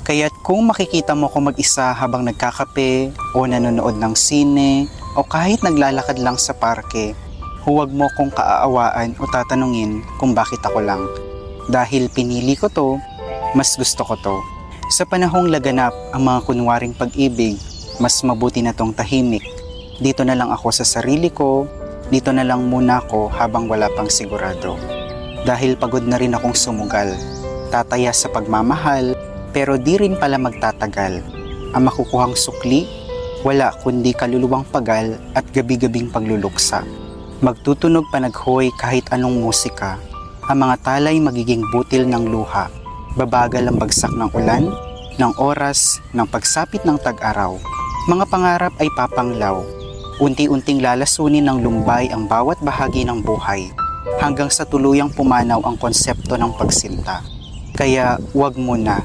Kaya't kung makikita mo ko mag-isa habang nagkakape o nanonood ng sine o kahit naglalakad lang sa parke, huwag mo kong kaaawaan o tatanungin kung bakit ako lang. Dahil pinili ko to, mas gusto ko to. Sa panahong laganap ang mga kunwaring pag-ibig, mas mabuti na tong tahimik. Dito na lang ako sa sarili ko, dito na lang muna ako habang wala pang sigurado. Dahil pagod na rin akong sumugal, tataya sa pagmamahal, pero di rin pala magtatagal. Ang makukuhang sukli, wala kundi kaluluwang pagal at gabi-gabing pagluluksa. Magtutunog panaghoy kahit anong musika. Ang mga talay magiging butil ng luha. Babagal ang bagsak ng ulan, ng oras, ng pagsapit ng tag-araw. Mga pangarap ay papanglaw. Unti-unting lalasunin ng lumbay ang bawat bahagi ng buhay, hanggang sa tuluyang pumanaw ang konsepto ng pagsinta. Kaya wag mo na.